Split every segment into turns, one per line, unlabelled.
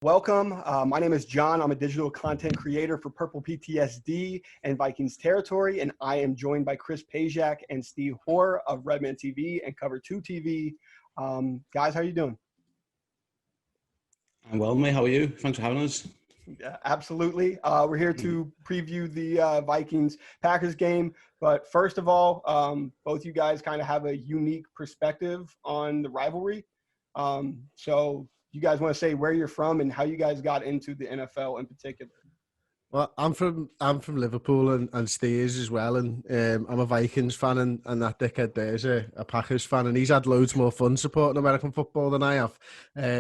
Welcome. My name is John. I'm a digital content creator for Purple PTSD and Vikings Territory, and I am joined by Chris Pajak and Steve Hoare of Redman TV and Cover 2 TV. Guys, how are you doing?
I'm well, mate. How are you? Thanks for having us.
Yeah, absolutely. We're here to preview the Vikings-Packers game. But first of all, both you guys kind of have a unique perspective on the rivalry. So you guys want to say where you're from and how you guys got into the NFL in particular?
Well, I'm from Liverpool and Steers as well, and I'm a Vikings fan, and that dickhead there's a Packers fan, and he's had loads more fun supporting American football than I have,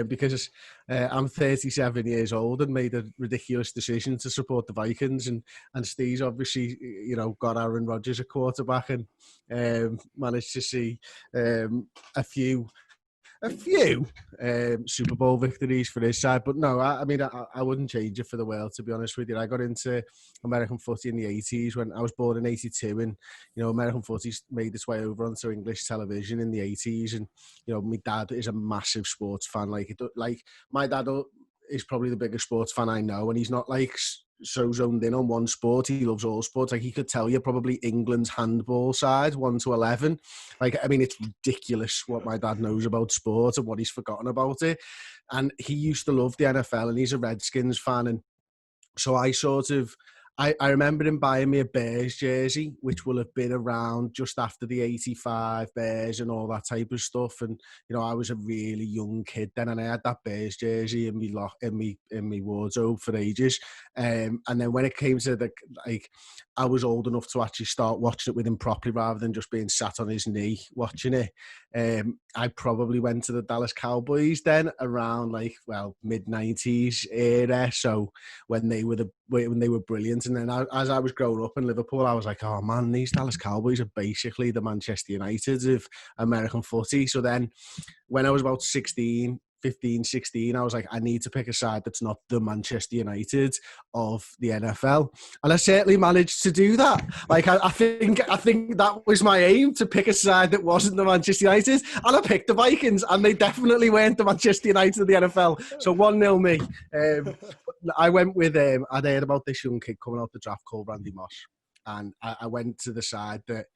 because I'm 37 years old and made a ridiculous decision to support the Vikings, and Steve's obviously, got Aaron Rodgers a quarterback and managed to see a few Super Bowl victories for his side. But no, I mean, I wouldn't change it for the world, to be honest with you. I got into American footy in the 80s when I was born in 82, and, American footy made its way over onto English television in the 80s. And, my dad is a massive sports fan. Like my dad is probably the biggest sports fan I know, and he's not like so zoned in on one sport. He loves all sports. Like, he could tell you probably England's handball side 1 to 11. Like, I mean, it's ridiculous what my dad knows about sport and what he's forgotten about it. And he used to love the NFL, and he's a Redskins fan. And so I remember him buying me a Bears jersey, which will have been around just after the 85 Bears and all that type of stuff. And, I was a really young kid then, and I had that Bears jersey in my wardrobe for ages. And then when it came to I was old enough to actually start watching it with him properly rather than just being sat on his knee watching it. I probably went to the Dallas Cowboys then around mid-90s era. So when they were brilliant. And then as I was growing up in Liverpool, I was like, oh man, these Dallas Cowboys are basically the Manchester United of American footy. So then when I was about 15, 16, I was like, I need to pick a side that's not the Manchester United of the NFL. And I certainly managed to do that. Like, I think that was my aim, to pick a side that wasn't the Manchester United. And I picked the Vikings, and they definitely weren't the Manchester United of the NFL. So 1-0 me. I went with, I'd heard about this young kid coming out the draft called Randy Moss. And I went to the side that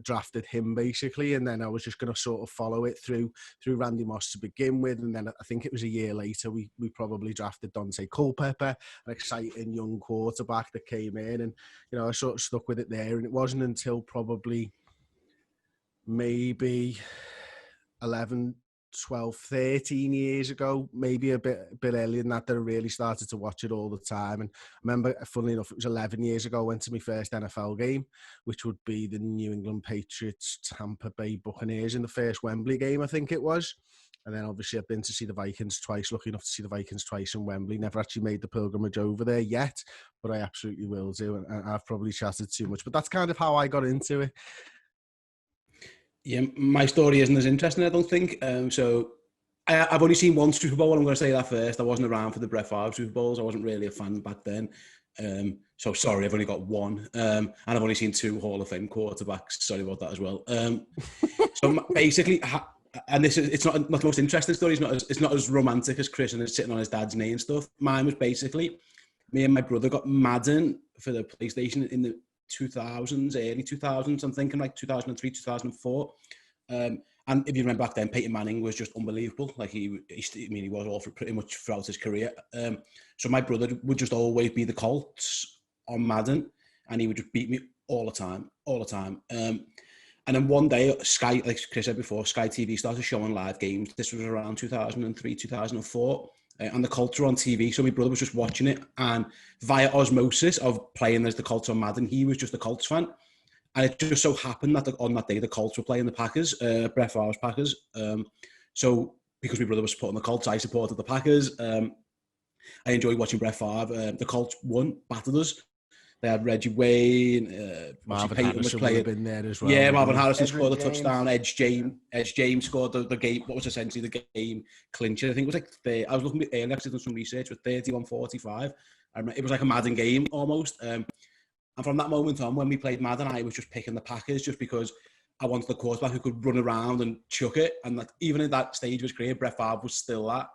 drafted him, basically, and then I was just going to sort of follow it through Randy Moss to begin with. And then I think it was a year later we probably drafted Dante Culpepper, an exciting young quarterback that came in, and I sort of stuck with it there. And it wasn't until probably maybe 11, 12, 13 years ago, maybe a bit earlier than that I really started to watch it all the time. And I remember, funnily enough, it was 11 years ago I went to my first NFL game, which would be the New England Patriots Tampa Bay Buccaneers in the first Wembley game, I think it was. And then obviously I've been to see the Vikings twice, lucky enough to see the Vikings twice in Wembley. Never actually made the pilgrimage over there yet, but I absolutely will do. And I've probably chatted too much, but that's kind of how I got into it.
Yeah, my story isn't as interesting, I don't think. So I've only seen one Super Bowl. I'm going to say that first. I wasn't around for the Brett Favre Super Bowls. I wasn't really a fan back then. So sorry, I've only got one. And I've only seen 2 Hall of Fame quarterbacks. Sorry about that as well. So basically, and it's not the most interesting story. It's not as romantic as Chris and it's sitting on his dad's knee and stuff. Mine was basically, me and my brother got Madden for the PlayStation in the 2000s, early 2000s, I'm thinking like 2003, 2004. And if you remember back then, Peyton Manning was just unbelievable. Like he was all for pretty much throughout his career. So my brother would just always be the Colts on Madden, and he would just beat me all the time. And then one day, Sky, like Chris said before, Sky TV started showing live games. This was around 2003, 2004. And the Colts were on TV, so my brother was just watching it, and via osmosis of playing as the Colts on Madden, he was just a Colts fan. And it just so happened that on that day, the Colts were playing the Packers, Brett Favre's Packers. So because my brother was supporting the Colts, I supported the Packers. I enjoyed watching Brett Favre. The Colts won, battered us. They had Reggie Wayne,
Marvin Harrison would have been there as well.
Yeah, Marvin Harrison scored a touchdown. Edge James scored the game. What was essentially the game clincher? I think it was like I was looking at earlier, actually done some research with 31-45. It was like a Madden game almost. And from that moment on, when we played Madden, I was just picking the Packers just because I wanted the quarterback who could run around and chuck it. And that, even in that stage of his career, Brett Favre was still that.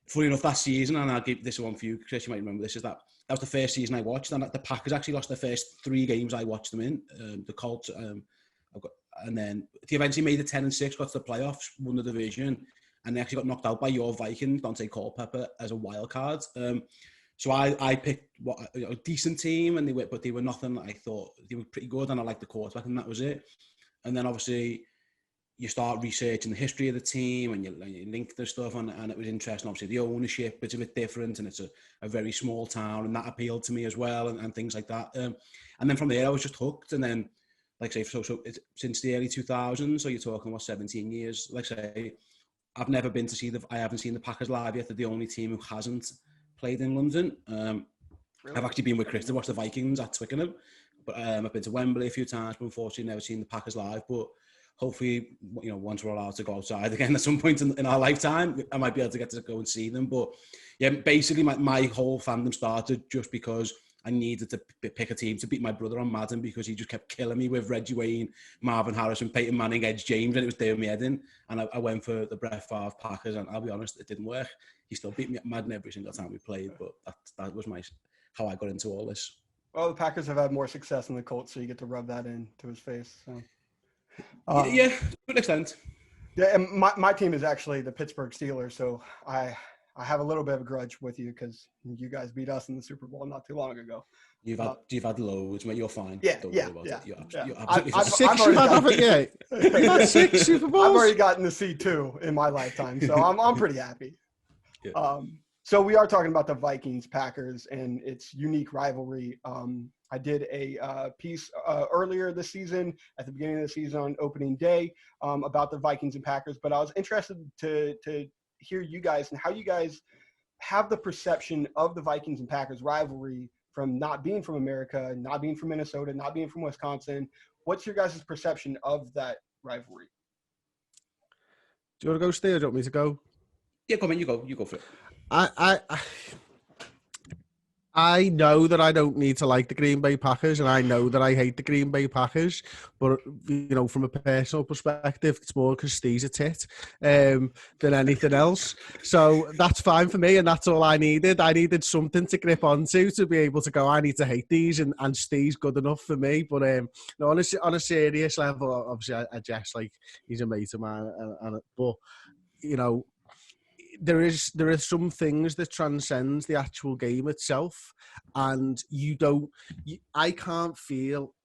funny enough, that season, and I'll give this one for you, Chris, you might remember this, is that was the first season I watched, and the Packers actually lost their first 3 games I watched them in. The Colts, and then they eventually made it 10-6, got to the playoffs, won the division, and they actually got knocked out by your Vikings, Dante Culpepper, as a wild card. So I picked a decent team, and they were nothing. I thought they were pretty good, and I liked the quarterback, and that was it. And then obviously you start researching the history of the team, and you link the stuff, and it was interesting. Obviously the ownership, it's a bit different, and it's a very small town, and that appealed to me as well, and things like that. And then from there I was just hooked, and then like I say, so it's since the early 2000s, so you're talking about 17 years. Like I say, I've never been to I haven't seen the Packers live yet. They're the only team who hasn't played in London. Really? I've actually been with Chris to watch the Vikings at Twickenham, but I've been to Wembley a few times, but unfortunately never seen the Packers live. But hopefully, once we're allowed to go outside again at some point in our lifetime, I might be able to get to go and see them. But yeah, basically my whole fandom started just because I needed to pick a team to beat my brother on Madden, because he just kept killing me with Reggie Wayne, Marvin Harrison, Peyton Manning, Edge James, and it was doing me head in. And I went for the Brett Favre Packers, and I'll be honest, it didn't work. He still beat me at Madden every single time we played, but that was how I got into all this.
Well, the Packers have had more success than the Colts, so you get to rub that into his face. So.
Yeah, to an extent.
Yeah, and my team is actually the Pittsburgh Steelers, so I have a little bit of a grudge with you because you guys beat us in the Super Bowl not too long ago.
You've had loads, mate. You're fine.
Yeah,
Don't
yeah,
worry about
yeah.
it. You're
I've
You've had 6 Super Bowls?
I've already gotten to see 2 in my lifetime, so I'm pretty happy.
Yeah.
So we are talking about the Vikings Packers and its unique rivalry. I did a piece earlier this season, at the beginning of the season on opening day, about the Vikings and Packers, but I was interested to hear you guys and how you guys have the perception of the Vikings and Packers rivalry from not being from America, not being from Minnesota, not being from Wisconsin. What's your guys' perception of that rivalry?
Do you want to go, Steve, or do you want me to go?
Yeah, come on, you go for it.
I know that I don't need to like the Green Bay Packers, and I know that I hate the Green Bay Packers, but from a personal perspective, it's more because Steve's a tit than anything else. So that's fine for me, and that's all I needed. I needed something to grip onto to be able to go, I need to hate these, and Steve's good enough for me. But on a serious level, obviously I jest like he's a mate of mine, but there are some things that transcends the actual game itself, and I can't feel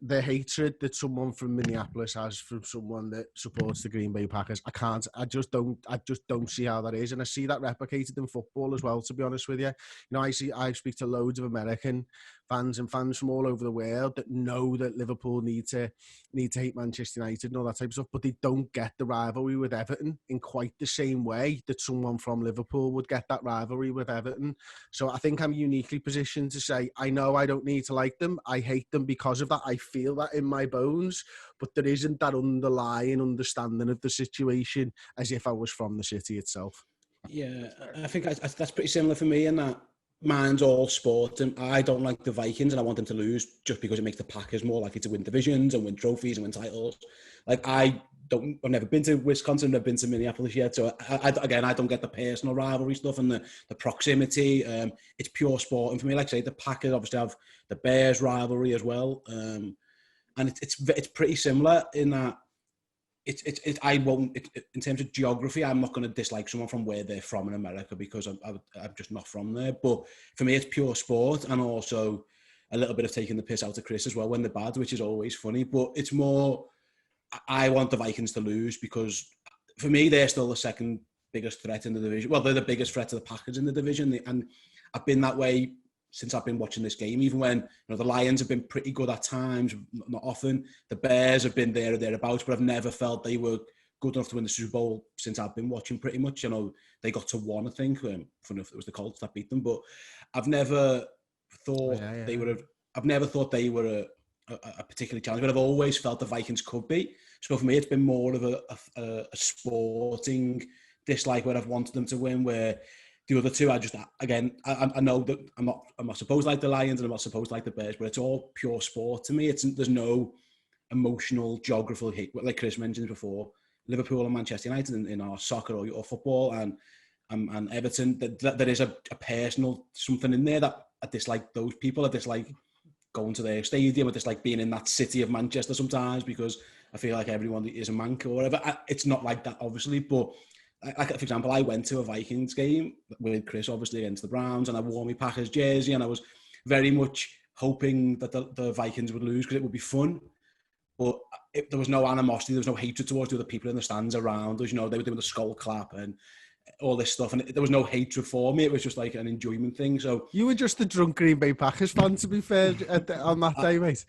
the hatred that someone from Minneapolis has from someone that supports the Green Bay Packers. I just don't see how that is, and I see that replicated in football as well, to be honest with you. I speak to loads of American fans and fans from all over the world that know that Liverpool need to hate Manchester United and all that type of stuff, but they don't get the rivalry with Everton in quite the same way that someone from Liverpool would get that rivalry with Everton. So I think I'm uniquely positioned to say, I know I don't need to like them. I hate them because of that. I feel that in my bones, but there isn't that underlying understanding of the situation as if I was from the city itself.
Yeah, I think that's pretty similar for me in that mine's all sport, and I don't like the Vikings, and I want them to lose just because it makes the Packers more likely to win divisions and win trophies and win titles. Like I've never been to Wisconsin, never been to Minneapolis yet, so I don't get the personal rivalry stuff and the proximity. It's pure sport, and for me, like I say, the Packers obviously have the Bears rivalry as well, and it's pretty similar in that. In terms of geography, I'm not going to dislike someone from where they're from in America because I'm just not from there. But for me, it's pure sport, and also a little bit of taking the piss out of Chris as well when they're bad, which is always funny. But it's more, I want the Vikings to lose because for me, they're still the second biggest threat in the division. Well, they're the biggest threat to the Packers in the division, and I've been that way since I've been watching this game, even when the Lions have been pretty good at times, not often. The Bears have been there or thereabouts, but I've never felt they were good enough to win the Super Bowl since I've been watching pretty much. They got to 1, I think. Funny enough, it was the Colts that beat them, but I've never thought they were. I've never thought they were a particularly challenge, but I've always felt the Vikings could be. So for me, it's been more of a sporting dislike where I've wanted them to win, where the other two, I know that I'm not supposed to like the Lions and I'm not supposed to like the Bears, but it's all pure sport to me. There's no emotional, geographical hate, like Chris mentioned before. Liverpool and Manchester United in our soccer or football, and and Everton, that there is a personal something in there that I dislike those people. I dislike going to their stadium. I dislike being in that city of Manchester sometimes because I feel like everyone is a mank or whatever. It's not like that, obviously, but like, for example, I went to a Vikings game with Chris, obviously, against the Browns, and I wore my Packers jersey, and I was very much hoping that the Vikings would lose because it would be fun. But there was no animosity, there was no hatred towards the other people in the stands around us. You know, they were doing the skull clap and all this stuff, and there was no hatred for me. It was just like an enjoyment thing. So
you were just a drunk Green Bay Packers fan, to be fair, on that day, mate.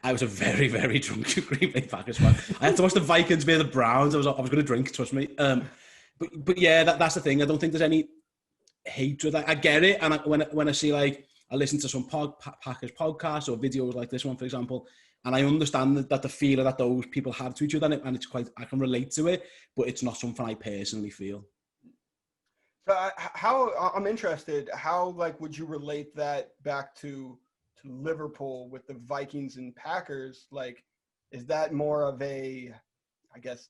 I was a very, very drunk Green Bay Packers fan. I had to watch the Vikings beat the Browns. I was going to drink, trust me. But yeah, that's the thing. I don't think there's any hatred. I get it, and when I see, like, I listen to some Packers podcasts or videos like this one, for example, and I understand that the feeling that those people have to each other, and it's quite, I can relate to it, but it's not something I personally feel.
So how I'm interested, how, like, would you relate that back to Liverpool with the Vikings and Packers? Like, is that more of a, I guess,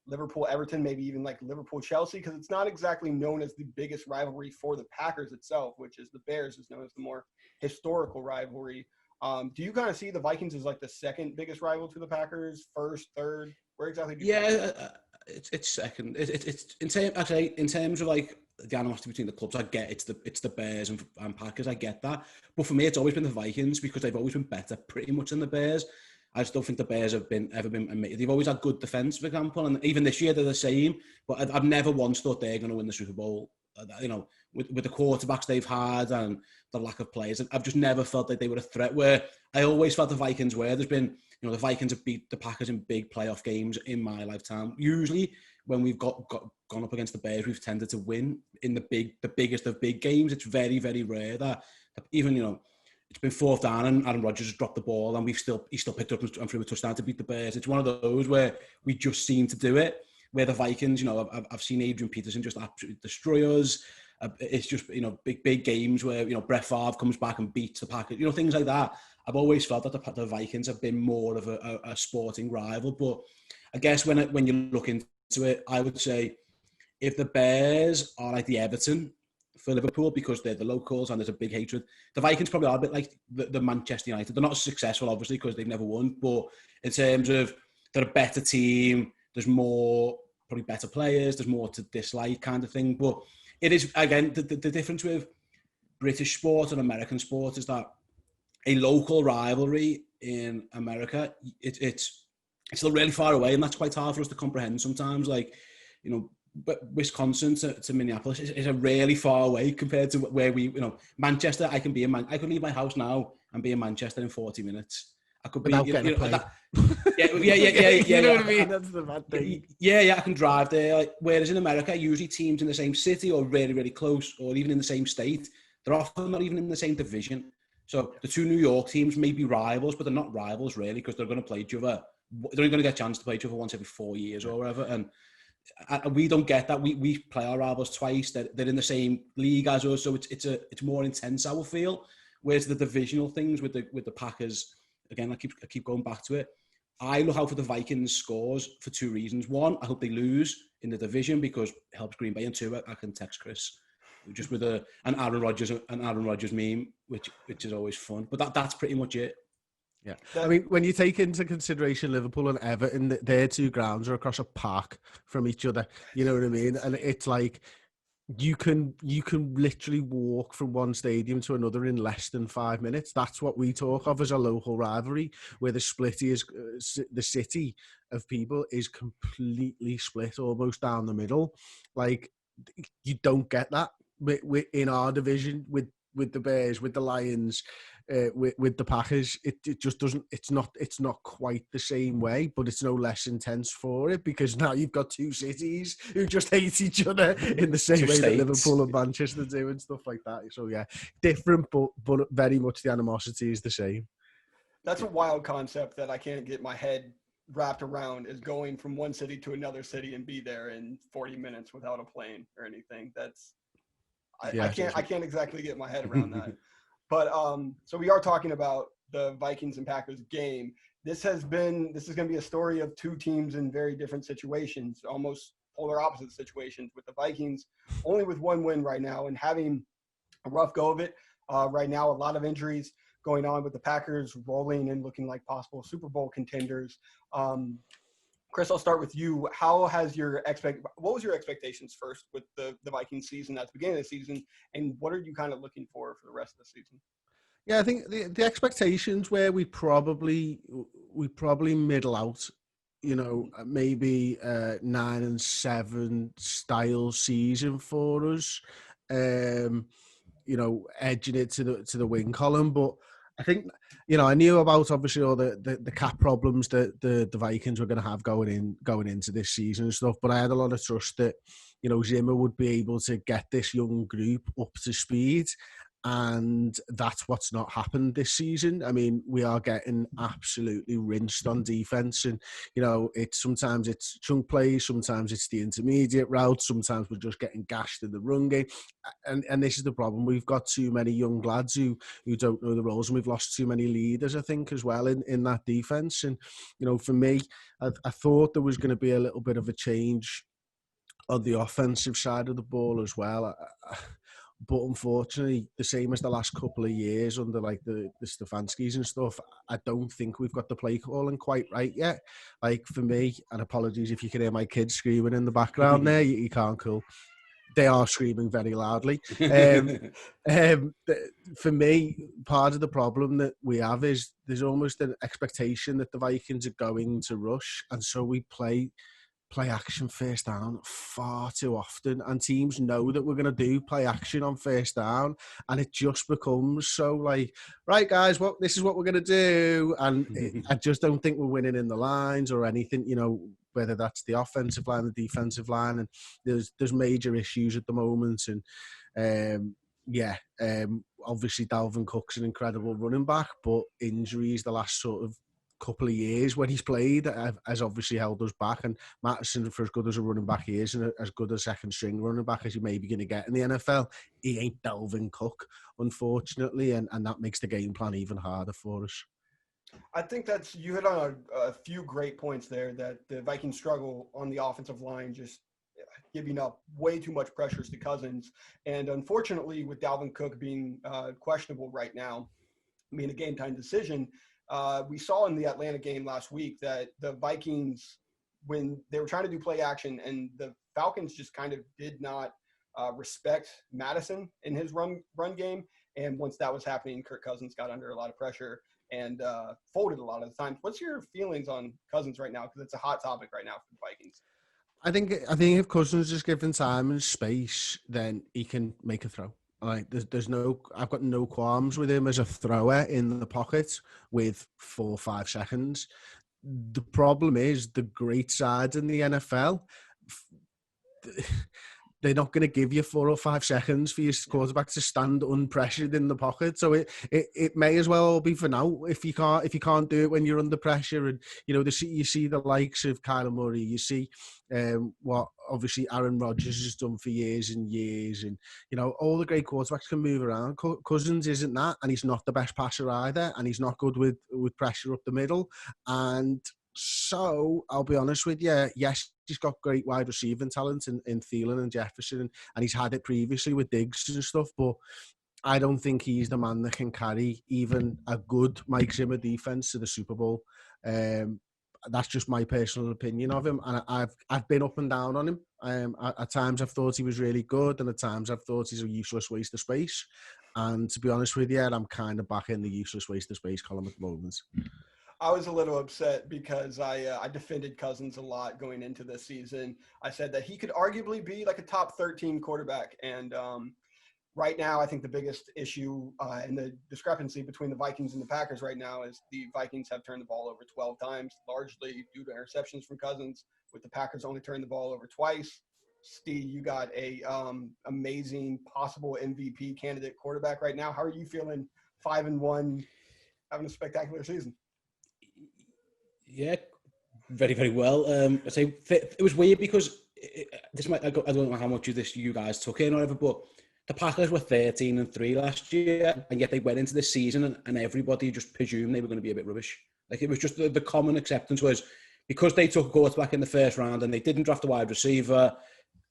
Liverpool-Everton, maybe even like Liverpool-Chelsea? Because it's not exactly known as the biggest rivalry for the Packers itself, which is the Bears is known as the more historical rivalry. Do you kind of see the Vikings as like the second biggest rival to the Packers, first, third? Where exactly do you
it's second. It's in terms of like the animosity between the clubs, I get it's the Bears and Packers. I get that, but for me, it's always been the Vikings because they've always been better, pretty much, than the Bears. I just don't think the Bears have ever been. They've always had good defense, for example, and even this year they're the same. But I've never once thought they're going to win the Super Bowl. You know, with the quarterbacks they've had and the lack of players, I've just never felt like they were a threat. Where I always felt the Vikings were. There's been, you know, the Vikings have beat the Packers in big playoff games in my lifetime. Usually, when we've gone up against the Bears, we've tended to win in the biggest of big games. It's very, very rare that even, you know, it's been fourth down and Aaron Rodgers has dropped the ball and he still picked up and threw a touchdown to beat the Bears. It's one of those where we just seem to do it. Where the Vikings, you know, I've seen Adrian Peterson just absolutely destroy us. It's just, you know, big games where, you know, Brett Favre comes back and beats the Packers, you know, things like that. I've always felt that the Vikings have been more of a sporting rival. But I guess when you look into it, I would say if the Bears are like the Everton for Liverpool because they're the locals and there's a big hatred, the Vikings probably are a bit like the Manchester United. They're not as successful, obviously, because they've never won. But in terms of they're a better team, there's more, probably better players, there's more to dislike kind of thing. But it is, again, the difference with British sport and American sport is that a local rivalry in America, it's still really far away, and that's quite hard for us to comprehend sometimes. Like, you know, but Wisconsin to Minneapolis is a really far away compared to where we, you know, Manchester. I can leave my house now and be in Manchester in 40 minutes. I could be,
without getting a plane. You know what I mean? That's the bad thing.
Yeah, I can drive there. Like, whereas in America, usually teams in the same city or really, really close, or even in the same state, they're often not even in the same division. So the two New York teams may be rivals, but they're not rivals really because they're going to play each other. They're only going to get a chance to play each other once every 4 years or whatever. And we don't get that. We play our rivals twice. They're in the same league as us, so it's more intense, I will feel. Whereas the divisional things with the Packers, again, I keep going back to it. I look out for the Vikings scores for two reasons. One, I hope they lose in the division because it helps Green Bay, and two, I can text Chris just with an Aaron Rodgers meme, which is always fun. But that's pretty much it.
Yeah, I mean, when you take into consideration Liverpool and Everton, their two grounds are across a park from each other. You know what I mean? And it's like you can literally walk from one stadium to another in less than 5 minutes. That's what we talk of as a local rivalry, where the split is the city of people is completely split, almost down the middle. Like, you don't get that in our division with the Bears, with the Lions, with the Packers. It just doesn't. It's not quite the same way, but it's no less intense for it because now you've got two cities who just hate each other in the same way that Liverpool and Manchester do and stuff like that. So yeah, different, but very much the animosity is the same.
That's a wild concept that I can't get my head wrapped around, is going from one city to another city and be there in 40 minutes without a plane or anything. I can't exactly get my head around that. But so we are talking about the Vikings and Packers game. This is going to be a story of two teams in very different situations, almost polar opposite situations with the Vikings only with one win right now and having a rough go of it right now. A lot of injuries going on with the Packers rolling and looking like possible Super Bowl contenders. Chris, I'll start with you. What was your expectations first with the Vikings season at the beginning of the season, and what are you kind of looking for the rest of the season?
Yeah, I think the expectations were we probably middle out, maybe 9-7 style season for us, edging it to the win column. But I think, I knew about obviously all the cap problems that the Vikings were going to have going into this season and stuff. But I had a lot of trust that, Zimmer would be able to get this young group up to speed. And that's what's not happened this season. I mean, we are getting absolutely rinsed on defense, and sometimes it's chunk plays, sometimes it's the intermediate route, sometimes we're just getting gashed in the run game, and this is the problem. We've got too many young lads who don't know the roles, and we've lost too many leaders, I think, as well in that defense. And for me, I thought there was going to be a little bit of a change on the offensive side of the ball as well. But unfortunately, the same as the last couple of years under like the Stefanskis and stuff, I don't think we've got the play calling quite right yet. Like for me, and apologies if you can hear my kids screaming in the background there, you can't cool. They are screaming very loudly. For me, part of the problem that we have is there's almost an expectation that the Vikings are going to rush, and so we play action first down far too often, and teams know that we're going to do play action on first down, and it just becomes so like, right guys, this is what we're going to do, and I just don't think we're winning in the lines or anything, whether that's the offensive line, the defensive line, and there's major issues at the moment. And obviously Dalvin Cook's an incredible running back, but injuries the last sort of couple of years when he's played has obviously held us back. And Mattison, for as good as a running back he is, and as good a second string running back as you may be going to get in the NFL, he ain't Dalvin Cook, unfortunately, and that makes the game plan even harder for us.
I think you hit on a few great points there, that the Vikings struggle on the offensive line, just giving up way too much pressures to Cousins. And unfortunately, with Dalvin Cook being questionable right now, being a game time decision, we saw in the Atlanta game last week that the Vikings, when they were trying to do play action, and the Falcons just kind of did not respect Madison in his run game. And once that was happening, Kirk Cousins got under a lot of pressure and folded a lot of the times. What's your feelings on Cousins right now? Because it's a hot topic right now for the Vikings.
I think if Cousins is given time and space, then he can make a throw. Like I've got no qualms with him as a thrower in the pocket with 4 or 5 seconds. The problem is the great sides in the NFL, they're not going to give you 4 or 5 seconds for your quarterback to stand unpressured in the pocket. So it may as well be for now if you can't do it when you're under pressure. And you see the likes of Kyler Murray, you see what obviously Aaron Rodgers has done for years and years, and all the great quarterbacks can move around. Cousins isn't that, and he's not the best passer either, and he's not good with pressure up the middle. And so I'll be honest with you, yes, he's got great wide receiving talent in Thielen and Jefferson, and he's had it previously with Diggs and stuff, but I don't think he's the man that can carry even a good Mike Zimmer defense to the Super Bowl. That's just my personal opinion of him, and I've been up and down on him. At times I've thought he was really good, and at times I've thought he's a useless waste of space. And to be honest with you, I'm kind of back in the useless waste of space column at the moment.
I was a little upset because I defended Cousins a lot going into this season. I said that he could arguably be like a top 13 quarterback. And right now, I think the biggest issue and the discrepancy between the Vikings and the Packers right now is the Vikings have turned the ball over 12 times, largely due to interceptions from Cousins, with the Packers only turned the ball over twice. Steve, you got a amazing possible MVP candidate quarterback right now. How are you feeling 5-1, having a spectacular season?
Yeah, very, very well. I say it was weird because I don't know how much of this you guys took in or whatever, but the Packers were 13-3 last year, and yet they went into this season and everybody just presumed they were going to be a bit rubbish. Like, it was just the common acceptance was because they took a quarterback in the first round and they didn't draft a wide receiver,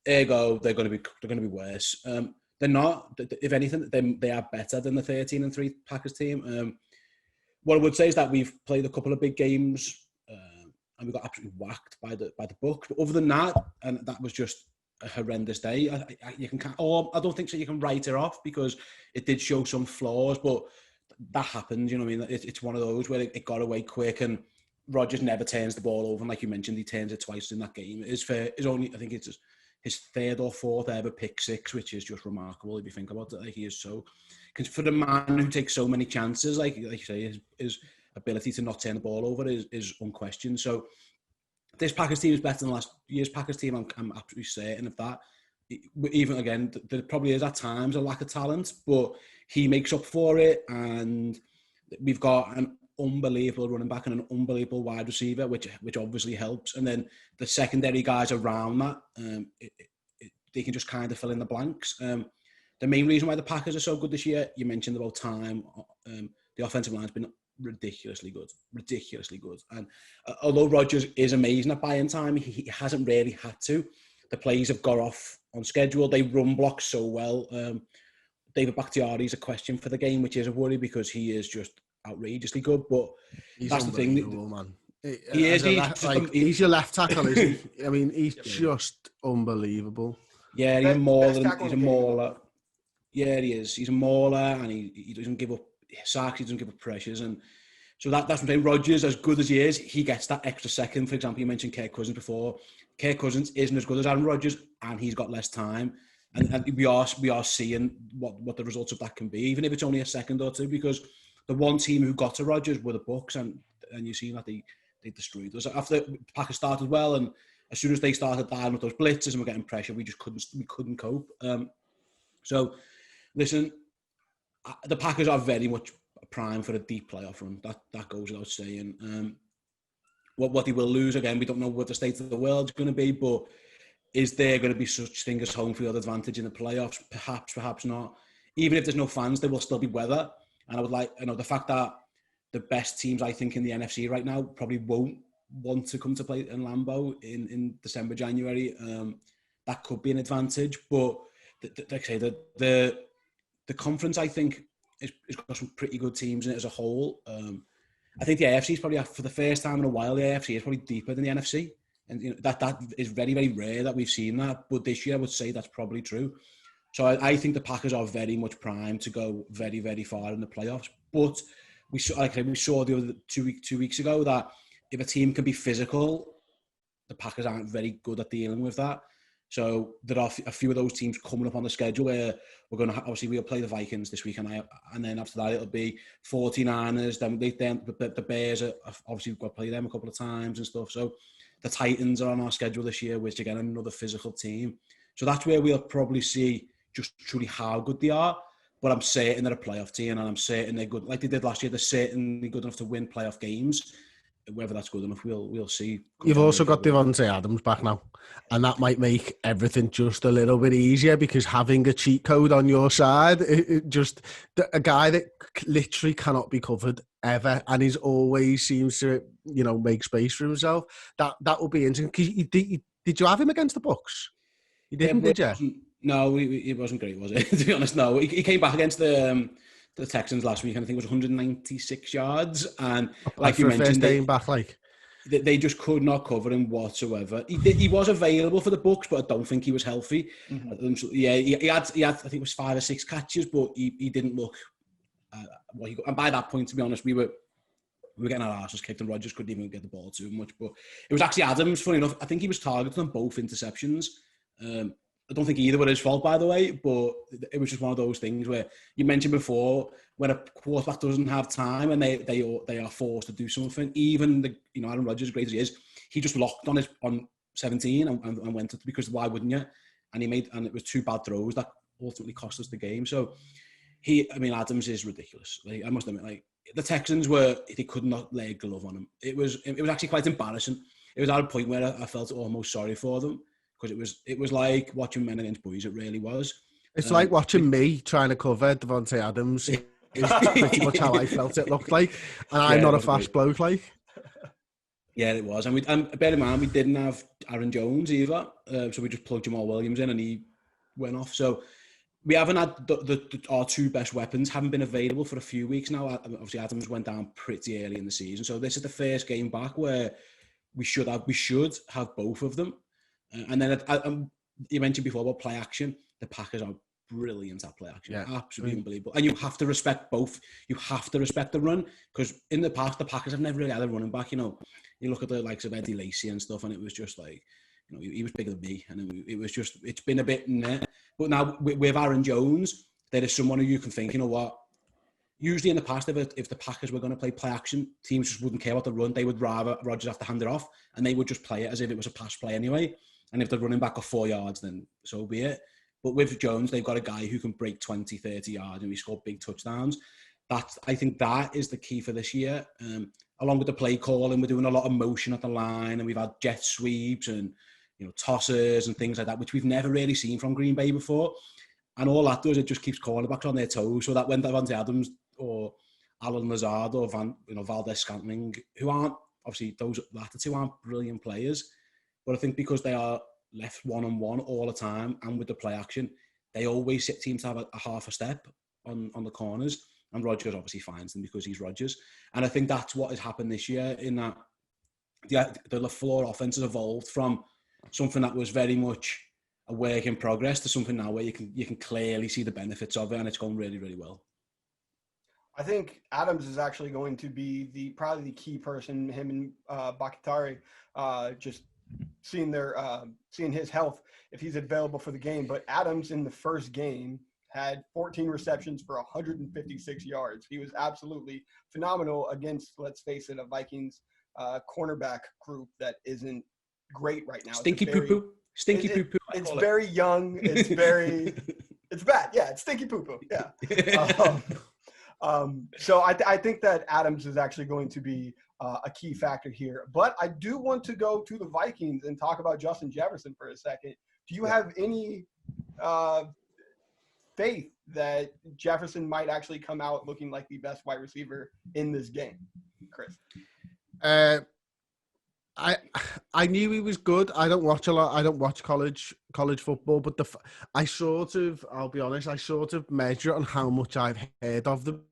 ergo they're going to be worse. They're not. If anything, they are better than the 13-3 Packers team. What I would say is that we've played a couple of big games and we got absolutely whacked by the Bucs. But other than that, and that was just a horrendous day. I don't think so. You can write it off because it did show some flaws, but that happens. You know what I mean? It's one of those where it got away quick, and Rodgers never turns the ball over. And like you mentioned, he turns it twice in that game. It's only, I think it's his third or fourth ever pick six, which is just remarkable if you think about it. Like, he is so, because for the man who takes so many chances, like you say, his ability to not turn the ball over is unquestioned. So this Packers team is better than last year's Packers team. I'm absolutely certain of that. Even again, there probably is at times a lack of talent, but he makes up for it. And we've got an unbelievable running back and an unbelievable wide receiver, which obviously helps. And then the secondary guys around that, they can just kind of fill in the blanks. The main reason why the Packers are so good this year, you mentioned about time. The offensive line's been ridiculously good. And although Rodgers is amazing at buying time, he hasn't really had to. The plays have got off on schedule. They run block so well. David Bakhtiari is a question for the game, which is a worry because he is just outrageously good. But
that's the thing, man.
He's
your left tackle, isn't he? I mean, he's just unbelievable.
Yeah, he's a mauler. Yeah, he is. He's a mauler, and he doesn't give up sacks. He doesn't give up pressures, and so that's what I'm saying. Rodgers, as good as he is, he gets that extra second. For example, you mentioned Kirk Cousins before. Kirk Cousins isn't as good as Aaron Rodgers, and he's got less time. And we are seeing what the results of that can be, even if it's only a second or two, because the one team who got to Rodgers were the Bucs, and you see that they destroyed us. After the Packers started well, and as soon as they started down with those blitzes and we're getting pressure, we couldn't cope. So, listen, the Packers are very much primed for a deep playoff run. That goes without saying. What they will lose, again, we don't know what the state of the world is going to be, but is there going to be such thing as home field advantage in the playoffs? Perhaps not. Even if there's no fans, there will still be weather. And I would like, the fact that the best teams, I think, in the NFC right now probably won't want to come to play in Lambeau in December, January. That could be an advantage. But like I say, the conference, I think, has got some pretty good teams in it as a whole. I think the AFC is probably, for the first time in a while, the AFC is probably deeper than the NFC. And that is very, very rare that we've seen that. But this year, I would say that's probably true. So I think the Packers are very much primed to go very, very far in the playoffs. But we saw the other 2 weeks ago that if a team can be physical, the Packers aren't very good at dealing with that. So there are a few of those teams coming up on the schedule where we're going to obviously we'll play the Vikings this week, and then after that it'll be 49ers. Then the Bears are obviously we've got to play them a couple of times and stuff. So the Titans are on our schedule this year, which again another physical team. So that's where we'll probably see just truly how good they are. But I'm certain they're a playoff team, and I'm certain they're good, like they did last year. They're certainly good enough to win playoff games. Whether that's good enough, we'll see.
You've also got Devontae Adams back now, and that might make everything just a little bit easier because having a cheat code on your side, just a guy that literally cannot be covered ever, and he always seems to make space for himself. That will be interesting. Because did you have him against the Bucs? You didn't, did you?
No, it wasn't great, was it? To be honest, no. He came back against the Texans last week, and I think it was 196 yards. And like you mentioned, they just could not cover him whatsoever. He was available for the Bucs, but I don't think he was healthy. Mm-hmm. So, yeah, he had I think it was 5 or 6 catches, but he didn't look. And by that point, to be honest, we were getting our asses kicked, and Rodgers couldn't even get the ball too much. But it was actually Adams. Funny enough, I think he was targeted on both interceptions. I don't think either were his fault, by the way, but it was just one of those things where you mentioned before when a quarterback doesn't have time and they are forced to do something. Even Aaron Rodgers, great as he is, he just locked on 17 and went it because why wouldn't you? And it was 2 bad throws that ultimately cost us the game. So Adams is ridiculous. I must admit, the Texans they could not lay a glove on him. It was actually quite embarrassing. It was at a point where I felt almost sorry for them. Because it was like watching men against boys. It really was.
It's like watching me trying to cover Devontae Adams. It's pretty much how I felt it looked like. And I'm not a fast bloke, like.
Yeah, it was. And bear in mind, we didn't have Aaron Jones either. So we just plugged Jamal Williams in and he went off. So we haven't had our two best weapons haven't been available for a few weeks now. Obviously, Adams went down pretty early in the season. So this is the first game back where we should have both of them. And then you mentioned before about play action. The Packers are brilliant at play action. Yeah. Absolutely unbelievable. And you have to respect both. You have to respect the run, because in the past, the Packers have never really had a running back. You know, you look at the likes of Eddie Lacy and stuff, and it was just like, you know, he was bigger than me. And it's been a bit meh. But now with Aaron Jones, there is someone who you can think, you know what, usually in the past, if the Packers were going to play action, teams just wouldn't care about the run. They would rather Rodgers have to hand it off, and they would just play it as if it was a pass play anyway. And if the running back got 4 yards, then so be it. But with Jones, they've got a guy who can break 20, 30 yards, and we score big touchdowns. I think that is the key for this year. Along with the play calling, we're doing a lot of motion at the line, and we've had jet sweeps and, you know, tossers and things like that, which we've never really seen from Green Bay before. And all that does, it just keeps cornerbacks on their toes. So that when Davante Adams or Alan Lazard or Valdez-Scantling, who aren't, obviously, those latter two aren't brilliant players, but I think because they are left one-on-one all the time, and with the play action, they always seem to have a half a step on the corners. And Rodgers obviously finds them because he's Rodgers. And I think that's what has happened this year, in that the LaFleur offense has evolved from something that was very much a work in progress to something now where you can clearly see the benefits of it, and it's going really, really well.
I think Adams is actually going to be probably the key person, him and Bakhtiari, just seeing his health, if he's available for the game. But Adams in the first game had 14 receptions for 156 yards. He was absolutely phenomenal against, let's face it, a Vikings cornerback group that isn't great right now.
Stinky poo-poo.
It's very young. It's very, it's bad. Yeah, it's stinky poo-poo. Yeah. So I think that Adams is actually going to be a key factor here. But I do want to go to the Vikings and talk about Justin Jefferson for a second. Do you have any faith that Jefferson might actually come out looking like the best wide receiver in this game, Chris?
I knew he was good. I don't watch a lot. I don't watch college football, but I'll be honest, I sort of measure on how much I've heard of them.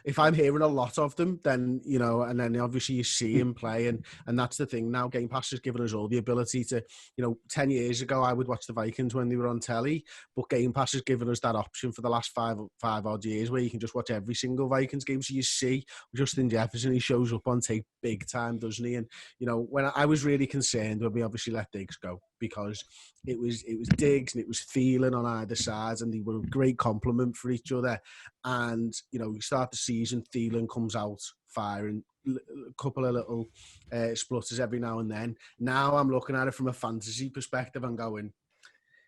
If I'm hearing a lot of them, then, you know, and then obviously you see him play, and that's the thing. Now Game Pass has given us all the ability to, you know, 10 years ago I would watch the Vikings when they were on telly, but Game Pass has given us that option for the last five odd years where you can just watch every single Vikings game. So you see Justin Jefferson, he shows up on tape big time, doesn't he? And, you know, when I was really concerned when we obviously let Diggs go, because it was Diggs and it was Thielen on either side, and they were a great complement for each other. And, you know, you start the season, Thielen comes out firing a couple of little splutters every now and then. Now I'm looking at it from a fantasy perspective and going,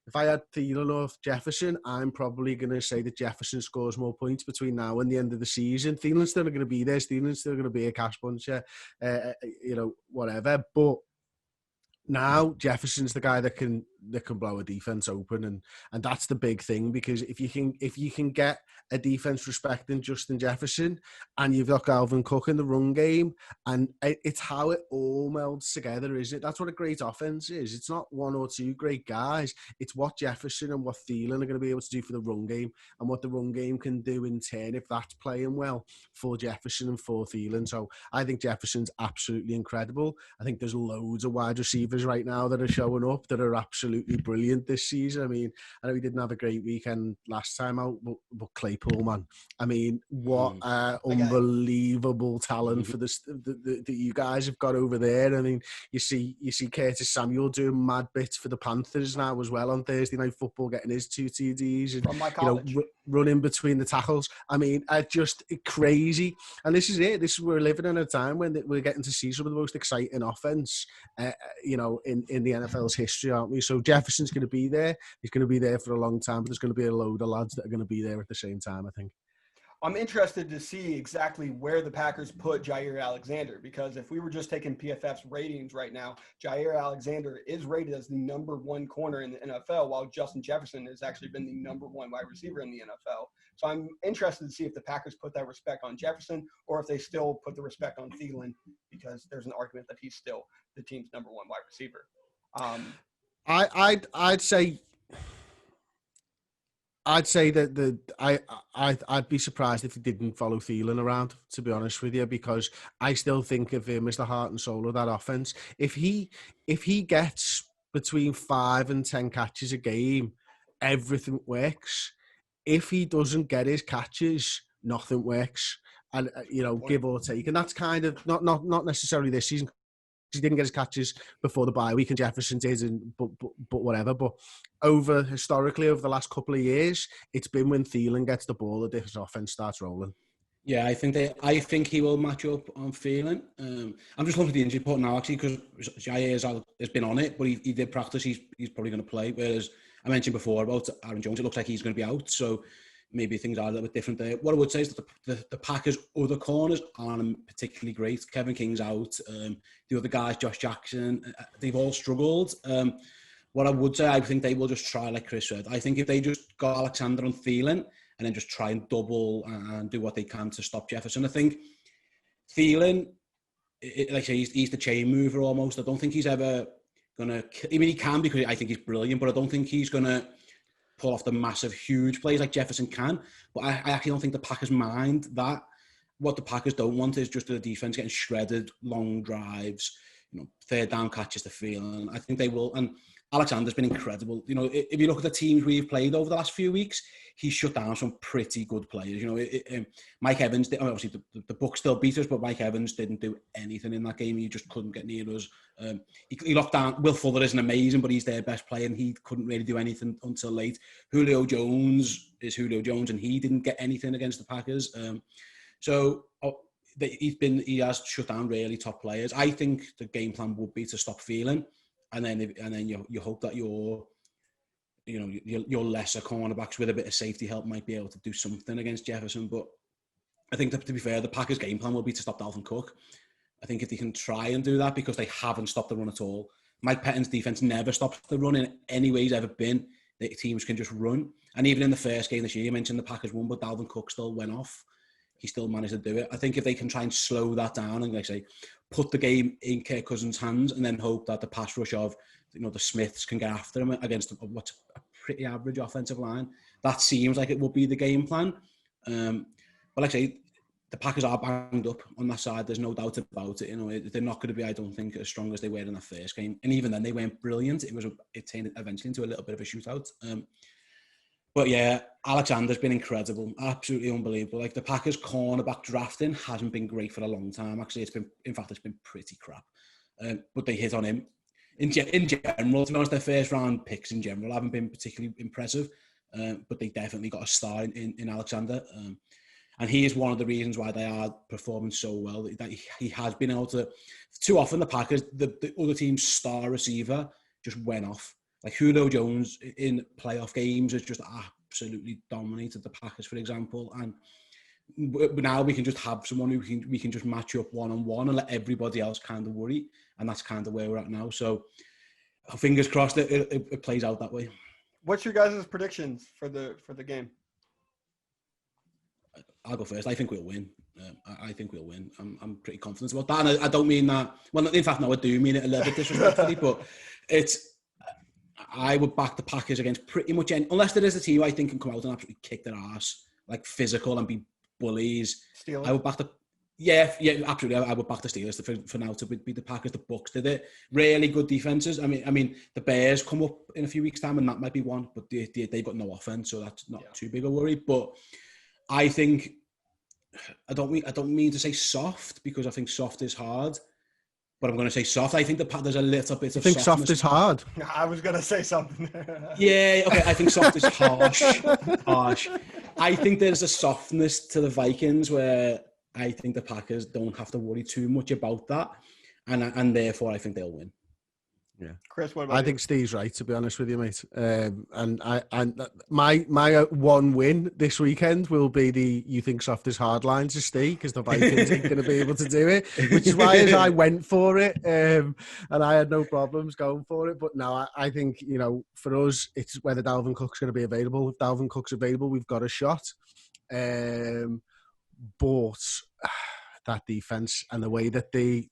if I had Thielen or Jefferson, I'm probably going to say that Jefferson scores more points between now and the end of the season. Thielen's still going to be there. Thielen's still going to be a cash puncher, you know, whatever. But now Jefferson's the guy that can blow a defense open, and that's the big thing, because if you can get a defense respecting Justin Jefferson, and you've got Dalvin Cook in the run game, and it's how it all melds together, isn't it? That's what a great offense is. It's not one or two great guys. It's what Jefferson and what Thielen are going to be able to do for the run game, and what the run game can do in turn if that's playing well for Jefferson and for Thielen. So I think Jefferson's absolutely incredible. I think there's loads of wide receivers right now that are showing up that are absolutely brilliant this season. I mean, I know he didn't have a great weekend last time out, but Claypool, man, I mean, what unbelievable talent for this that you guys have got over there. I mean, you see Curtis Samuel doing mad bits for the Panthers now as well on Thursday Night Football, getting his 2 TDs and,
from my college,
you know, running between the tackles. I mean, just crazy. And this is it. We're living in a time when we're getting to see some of the most exciting offense, you know, in the NFL's history, aren't we? So Jefferson's going to be there. He's going to be there for a long time, but there's going to be a load of lads that are going to be there at the same time, I think.
I'm interested to see exactly where the Packers put Jair Alexander, because if we were just taking PFF's ratings right now, Jair Alexander is rated as the number 1 corner in the NFL, while Justin Jefferson has actually been the number 1 wide receiver in the NFL. So I'm interested to see if the Packers put that respect on Jefferson or if they still put the respect on Thielen, because there's an argument that he's still the team's number one wide receiver.
I'd say that I'd be surprised if he didn't follow Thielen around, to be honest with you, because I still think of him as the heart and soul of that offense. If he gets between 5 and 10 catches a game, everything works. If he doesn't get his catches, nothing works. And give or take, and that's kind of not necessarily this season. He didn't get his catches before the bye week, and Jefferson did, but whatever. But historically, over the last couple of years, it's been when Thielen gets the ball that this offense starts rolling.
Yeah, I think he will match up on Thielen. I'm just looking at the injury report now, actually, because Jair has been on it, but he did practice. He's probably going to play. Whereas I mentioned before about Aaron Jones, it looks like he's going to be out. So maybe things are a little bit different there. What I would say is that the Packers' other corners aren't particularly great. Kevin King's out. The other guys, Josh Jackson, they've all struggled. What I would say, I think they will just try, like Chris said. I think if they just got Alexander and Thielen and then just try and double and do what they can to stop Jefferson. I think Thielen, like I say, he's the chain mover almost. I don't think he's ever going to... I mean, he can because I think he's brilliant, but I don't think he's going to pull off the massive, huge plays like Jefferson can. But I actually don't think the Packers mind that. What the Packers don't want is just the defense getting shredded, long drives, third down catches to Thielen. I think they will. And Alexander's been incredible. If you look at the teams we've played over the last few weeks, he's shut down some pretty good players. Mike Evans, obviously the Bucs still beat us, but Mike Evans didn't do anything in that game. He just couldn't get near us. He locked down. Will Fuller isn't amazing, but he's their best player, and he couldn't really do anything until late. Julio Jones is Julio Jones, and he didn't get anything against the Packers. He has shut down really top players. I think the game plan would be to stop Thielen, and then you hope that your lesser cornerbacks with a bit of safety help might be able to do something against Jefferson. But I think to be fair, the Packers' game plan will be to stop Dalvin Cook. I think if they can try and do that, because they haven't stopped the run at all. Mike Pettine's defense never stops the run in any way he's ever been. The teams can just run. And even in the first game this year, you mentioned the Packers won, but Dalvin Cook still went off. He still managed to do it. I think if they can try and slow that down and, like I say, put the game in Kirk Cousins' hands and then hope that the pass rush of, the Smiths can get after him against what's a pretty average offensive line, that seems like it would be the game plan. But like I say, the Packers are banged up on that side. There's no doubt about it. They're not going to be, I don't think, as strong as they were in that first game. And even then, they weren't brilliant. It turned eventually into a little bit of a shootout. But yeah, Alexander's been incredible, absolutely unbelievable. Like the Packers' cornerback drafting hasn't been great for a long time. Actually, it's been pretty crap. But they hit on him. In general, to be honest, their first round picks in general haven't been particularly impressive. But they definitely got a star in Alexander. And he is one of the reasons why they are performing so well. That he has been able to... Too often the Packers, the other team's star receiver just went off. Like Julio Jones in playoff games has just absolutely dominated the Packers, for example. And now we can just have someone who we can just match up one-on-one and let everybody else kind of worry. And that's kind of where we're at now. So fingers crossed it plays out that way.
What's your guys' predictions for the game?
I'll go first. I think we'll win. I think we'll win. I'm pretty confident about that. And I don't mean that... Well, in fact, no, I do mean it a little bit disrespectfully, but I would back the Packers against pretty much any... Unless there is a team I think can come out and absolutely kick their ass, like physical and be bullies.
Steelers.
I would back the... Yeah, absolutely. I would back the Steelers for now to be the Packers. The Bucs did it. Really good defenses. I mean, the Bears come up in a few weeks' time, and that might be one. But they've got no offense, so that's not too big a worry. But I think I don't mean to say soft, because I think soft is hard. But I'm going to say soft. I think there's a little bit of.
I think soft is hard.
I was going to say something.
Yeah. Okay. I think soft is harsh. I think there's a softness to the Vikings where I think the Packers don't have to worry too much about that, and therefore I think they'll win.
Yeah,
Chris, what about you?
I think Steve's right, to be honest with you, mate. And my one win this weekend will be the "you think soft is hard" line to Steve, because the Vikings ain't going to be able to do it, which is why I went for it, and I had no problems going for it. But no, I think for us, it's whether Dalvin Cook's going to be available. If Dalvin Cook's available, we've got a shot. But that defense and the way that the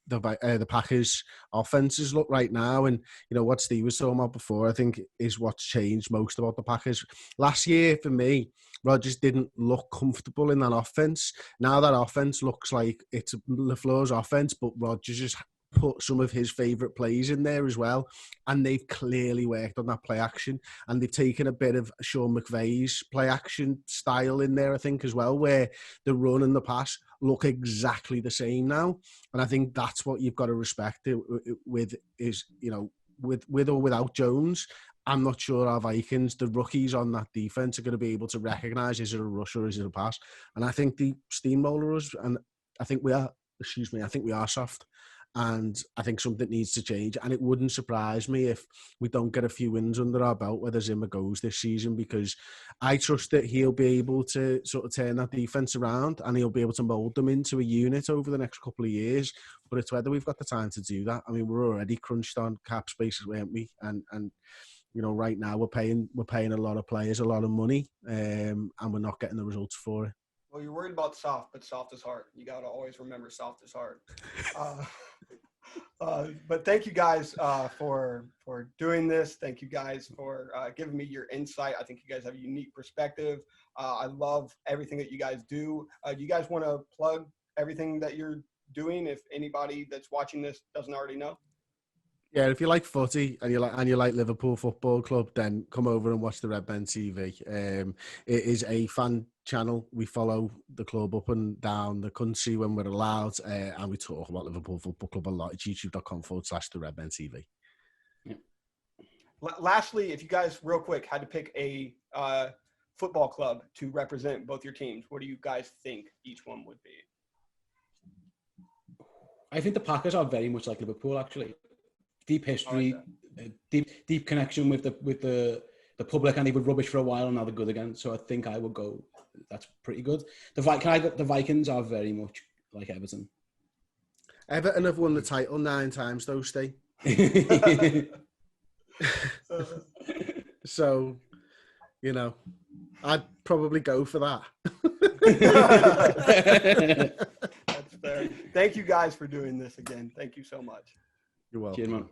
Packers offenses look right now, and what Steve was talking about before, I think is what's changed most about the Packers. Last year, for me, Rodgers didn't look comfortable in that offense. Now that offense looks like it's LaFleur's offense, but Rodgers just put some of his favourite plays in there as well, and they've clearly worked on that play action, and they've taken a bit of Sean McVay's play action style in there, I think, as well, where the run and the pass look exactly the same now, and I think that's what you've got to respect it with is, with or without Jones. I'm not sure our Vikings, the rookies on that defense, are going to be able to recognise, is it a rush or is it a pass? And I think the steamroller us, and I think we are soft. And I think something needs to change. And it wouldn't surprise me if we don't get a few wins under our belt whether Zimmer goes this season, because I trust that he'll be able to sort of turn that defence around and he'll be able to mould them into a unit over the next couple of years. But it's whether we've got the time to do that. I mean, we're already crunched on cap spaces, weren't we? And right now we're paying a lot of players a lot of money, and we're not getting the results for it.
Well, you're worried about soft, but soft is hard. You got to always remember soft is hard. But thank you guys for doing this. Thank you guys for giving me your insight. I think you guys have a unique perspective. I love everything that you guys do. Do you guys want to plug everything that you're doing if anybody that's watching this doesn't already know?
Yeah, if you like footy and you like Liverpool Football Club, then come over and watch the Red Ben TV. It is a fan channel. We follow the club up and down the country when we're allowed, and we talk about Liverpool Football Club a lot. It's youtube.com/the Red Ben TV.
Yeah. Lastly, if you guys real quick had to pick a football club to represent both your teams, what do you guys think each one would be?
I think the Packers are very much like Liverpool, actually. Deep history, deep connection with the public, and they were rubbish for a while and now they're good again. So I think I would go. That's pretty good. The Vikings are very much like Everton.
Everton have won the title 9 times, though, Steve. So, I'd probably go for that.
That's fair. Thank you guys for doing this again. Thank you so much.
You're welcome.
Cheers, man.